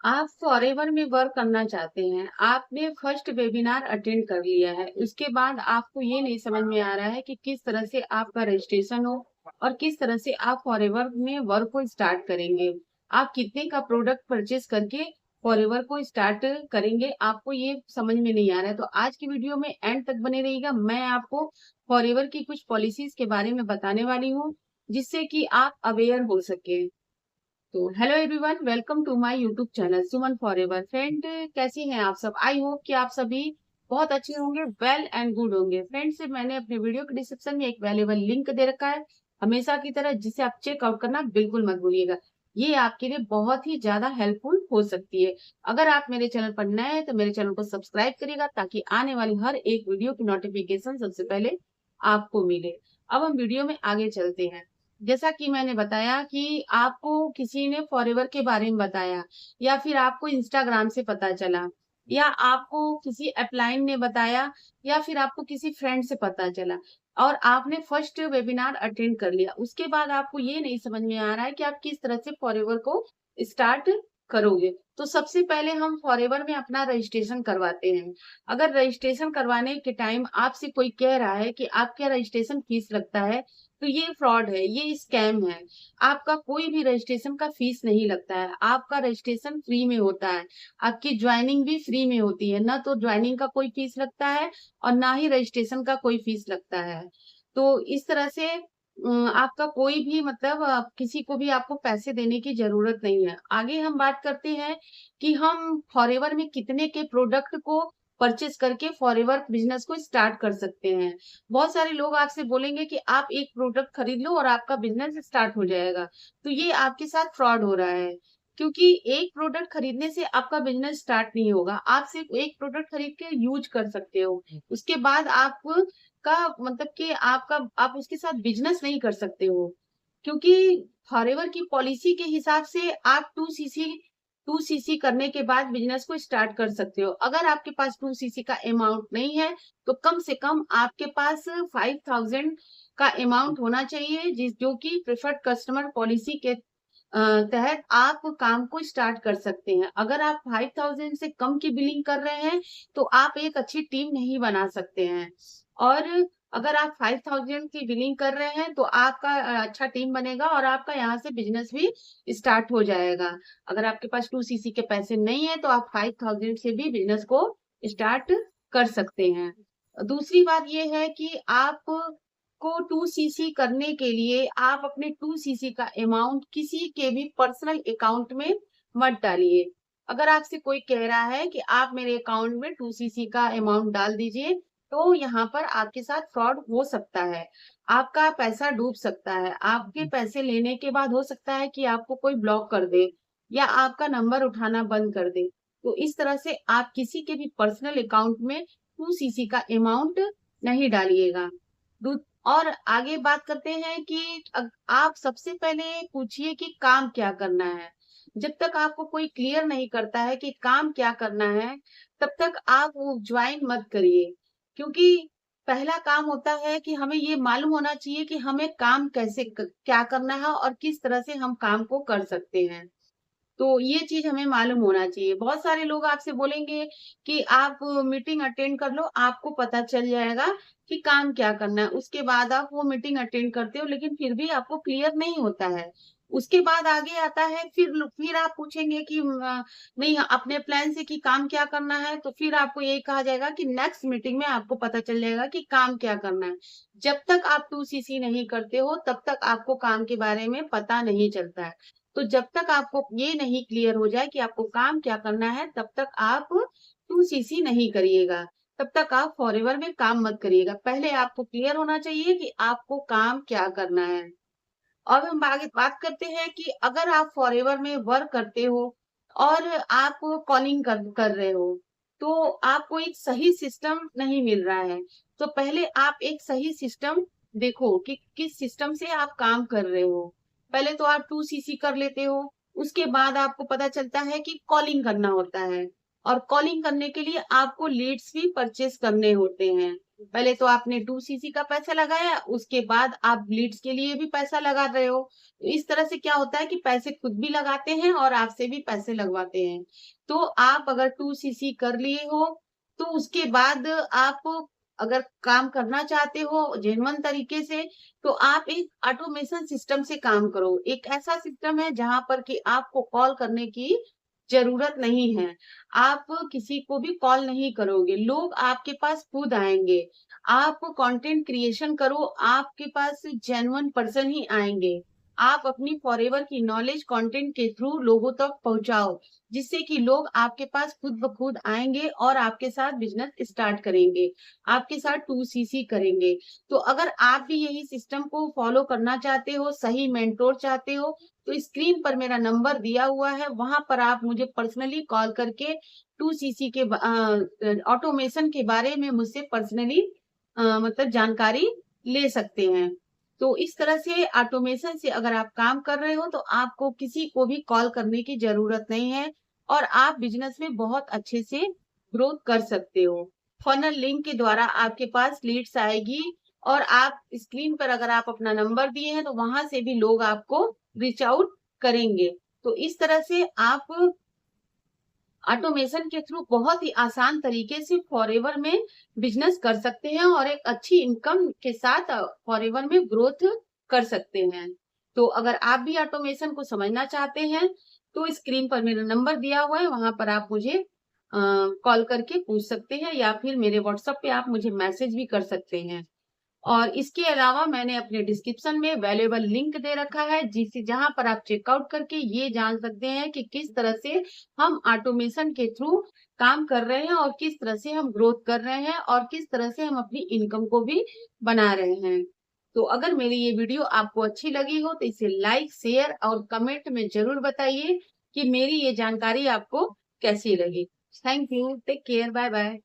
आप फॉरएवर में वर्क करना चाहते हैं, आपने फर्स्ट वेबिनार अटेंड कर लिया है, उसके बाद आपको ये नहीं समझ में आ रहा है कि किस तरह से आपका रजिस्ट्रेशन हो और किस तरह से आप फॉरएवर में वर्क को स्टार्ट करेंगे। आप कितने का प्रोडक्ट परचेज करके फॉरएवर को स्टार्ट करेंगे, आपको ये समझ में नहीं आ रहा है। तो आज की वीडियो में एंड तक बने रहिएगा। मैं आपको फॉरएवर की कुछ पॉलिसीज के बारे में बताने वाली हूँ, जिससे कि आप अवेयर हो सके। तो hello everyone, welcome to my YouTube channel Suman forever. Friend, कैसी हैं आप सब? आई होप कि आप सभी बहुत अच्छे होंगे, वेल एंड गुड होंगे। फ्रेंड्स, मैंने अपने वीडियो के डिस्क्रिप्शन में एक वैल्यूएबल लिंक दे रखा है हमेशा की तरह, जिसे आप चेकआउट करना बिल्कुल मत भूलिएगा। ये आपके लिए बहुत ही ज्यादा हेल्पफुल हो सकती है। अगर आप मेरे चैनल पर नए हैं तो मेरे चैनल को सब्सक्राइब करिएगा, ताकि आने वाली हर एक वीडियो की नोटिफिकेशन सबसे पहले आपको मिले। अब हम वीडियो में आगे चलते हैं। जैसा कि मैंने बताया कि आपको किसी ने फॉरएवर के बारे में बताया, या फिर आपको इंस्टाग्राम से पता चला, या आपको किसी अपलाइन ने बताया, या फिर आपको किसी फ्रेंड से पता चला और आपने फर्स्ट वेबिनार अटेंड कर लिया। उसके बाद आपको ये नहीं समझ में आ रहा है कि आप किस तरह से फॉरएवर को स्टार्ट करोगे। तो सबसे पहले हम फॉरएवर में अपना रजिस्ट्रेशन करवाते हैं। अगर रजिस्ट्रेशन करवाने के टाइम आपसे कोई कह रहा है कि आपका रजिस्ट्रेशन फीस लगता है, तो ये फ्रॉड है, ये स्कैम है। आपका कोई भी रजिस्ट्रेशन का फीस नहीं लगता है, आपका रजिस्ट्रेशन फ्री में होता है। आपकी ज्वाइनिंग भी फ्री में होती है, ना तो ज्वाइनिंग का कोई फीस लगता है और ना ही रजिस्ट्रेशन का कोई फीस लगता है। तो इस तरह से आपका कोई भी मतलब किसी को भी आपको पैसे देने की जरूरत नहीं है। आगे हम बात करते हैं कि हम फॉरएवर में कितने के प्रोडक्ट को परचेस करके फॉरएवर बिजनेस को स्टार्ट कर सकते हैं। बहुत सारे लोग आपसे बोलेंगे कि आप एक प्रोडक्ट खरीद लो और आपका बिजनेस स्टार्ट हो जाएगा। तो ये आपके साथ फ्रॉड हो रहा है, क्योंकि एक प्रोडक्ट खरीदने से आपका बिजनेस स्टार्ट नहीं होगा। आप सिर्फ एक प्रोडक्ट खरीद के यूज कर सकते हो, उसके बाद आप का मतलब कि आपका आप उसके साथ बिजनेस नहीं कर सकते हो। क्योंकि फॉरएवर की पॉलिसी के हिसाब से आप टू सीसी करने के बाद बिजनेस को स्टार्ट कर सकते हो। अगर आपके पास टू सीसी का अमाउंट नहीं है, तो कम से कम आपके पास 5,000 का अमाउंट होना चाहिए, जिस जो कि प्रेफर्ड कस्टमर पॉलिसी के तहत आप काम को स्टार्ट कर सकते हैं। अगर आप 5,000 से कम की बिलिंग कर रहे हैं, तो आप एक अच्छी टीम नहीं बना सकते हैं। और अगर आप 5,000 की बिलिंग कर रहे हैं, तो आपका अच्छा टीम बनेगा और आपका यहाँ से बिजनेस भी स्टार्ट हो जाएगा। अगर आपके पास टू सीसी के पैसे नहीं है, तो आप 5,000 से भी बिजनेस को स्टार्ट कर सकते हैं। दूसरी बात ये है कि आप को टू सीसी करने के लिए आप अपने टू सीसी का अमाउंट किसी के भी पर्सनल अकाउंट में मत डालिए। अगर आपसे कोई कह रहा है कि आप मेरे अकाउंट में टू सीसी का अमाउंट डाल दीजिए, तो यहाँ पर आपके साथ फ्रॉड हो सकता है। आपका पैसा डूब सकता है। आपके पैसे लेने के बाद हो सकता है कि आपको कोई ब्लॉक कर दे या आपका नंबर उठाना बंद कर दे। तो इस तरह से आप किसी के भी पर्सनल अकाउंट में टू सीसी का अमाउंट नहीं डालिएगा। और आगे बात करते हैं कि आप सबसे पहले पूछिए कि काम क्या करना है। जब तक आपको कोई क्लियर नहीं करता है कि काम क्या करना है, तब तक आप वो ज्वाइन मत करिए। क्योंकि पहला काम होता है कि हमें ये मालूम होना चाहिए कि हमें काम क्या करना है और किस तरह से हम काम को कर सकते हैं। तो ये चीज हमें मालूम होना चाहिए। बहुत सारे लोग आपसे बोलेंगे कि आप मीटिंग अटेंड कर लो, आपको पता चल जाएगा कि काम क्या करना है। उसके बाद आप वो मीटिंग अटेंड करते हो, लेकिन फिर भी आपको क्लियर नहीं होता है। उसके बाद आगे आता है, फिर आप पूछेंगे कि नहीं, अपने प्लान से कि काम क्या करना है, तो फिर आपको यही कहा जाएगा कि नेक्स्ट मीटिंग में आपको पता चल जाएगा कि काम क्या करना है। जब तक आप टू सीसी नहीं करते हो, तब तक आपको काम के बारे में पता नहीं चलता है। तो जब तक आपको ये नहीं क्लियर हो जाए कि आपको काम क्या करना है, तब तक आप टू सीसी नहीं करिएगा। तब तक आप फॉरएवर में काम मत करिएगा। पहले आपको क्लियर होना चाहिए कि आपको काम क्या करना है। अब हम आगे बात करते हैं कि अगर आप फॉरएवर में वर्क करते हो और आप कॉलिंग कर रहे हो, तो आपको एक सही सिस्टम नहीं मिल रहा है। तो पहले आप एक सही सिस्टम देखो कि किस सिस्टम से आप काम कर रहे हो। पहले तो आप टू सीसी कर लेते हो, उसके बाद आपको पता चलता है कि कॉलिंग करना होता है, और कॉलिंग करने के लिए आपको लीड्स भी परचेस करने होते हैं। पहले तो आपने 2cc का पैसा लगाया, उसके बाद आप लीड्स के लिए भी पैसा लगा रहे हो। तो इस तरह से क्या होता है कि पैसे खुद भी लगाते हैं और आपसे भी पैसे लगवाते हैं। तो आप अगर 2cc कर लिए हो, तो उसके बाद आप अगर काम करना चाहते हो जेन्युइन तरीके से, तो आप एक ऑटोमेशन सिस्टम से काम करो। एक ऐसा सिस्टम है जहां पर कि आपको कॉल करने की जरूरत नहीं है। आप किसी को भी कॉल नहीं करोगे, लोग आपके पास खुद आएंगे। आप कंटेंट क्रिएशन करो, आपके पास जेन्युइन पर्सन ही आएंगे। आप अपनी फॉरएवर की नॉलेज कंटेंट के थ्रू लोगों तक पहुंचाओ, जिससे कि लोग आपके पास खुद ब खुद आएंगे और आपके साथ बिजनेस स्टार्ट करेंगे, आपके साथ 2cc करेंगे। तो अगर आप भी यही सिस्टम को फॉलो करना चाहते हो, सही मेंटोर चाहते हो, तो स्क्रीन पर मेरा नंबर दिया हुआ है, वहां पर आप मुझे पर्सनली कॉल करके 2cc के ऑटोमेशन के बारे में मुझसे पर्सनली मतलब जानकारी ले सकते हैं। तो इस तरह से ऑटोमेशन से अगर आप काम कर रहे हो तो आपको किसी को भी कॉल करने की जरूरत नहीं है और आप बिजनेस में बहुत अच्छे से ग्रोथ कर सकते हो। फनल लिंक के द्वारा आपके पास लीड्स आएगी और आप स्क्रीन पर अगर आप अपना नंबर दिए हैं तो वहां से भी लोग आपको रीच आउट करेंगे। तो इस तरह से आप ऑटोमेशन के थ्रू बहुत ही आसान तरीके से फॉरएवर में बिजनेस कर सकते हैं और एक अच्छी इनकम के साथ फॉरएवर में ग्रोथ कर सकते हैं। तो अगर आप भी ऑटोमेशन को समझना चाहते हैं तो स्क्रीन पर मेरा नंबर दिया हुआ है, वहां पर आप मुझे कॉल करके पूछ सकते हैं या फिर मेरे व्हाट्सएप पे आप मुझे मैसेज भी कर सकते हैं। और इसके अलावा मैंने अपने डिस्क्रिप्शन में वैल्यूएबल लिंक दे रखा है, जिसे जहां पर आप चेकआउट करके ये जान सकते हैं कि किस तरह से हम ऑटोमेशन के थ्रू काम कर रहे हैं और किस तरह से हम ग्रोथ कर रहे हैं और किस तरह से हम अपनी इनकम को भी बना रहे हैं। तो अगर मेरी ये वीडियो आपको अच्छी लगी हो तो इसे लाइक, शेयर और कमेंट में जरूर बताइए कि मेरी ये जानकारी आपको कैसी लगी। Thank you, take care, bye bye.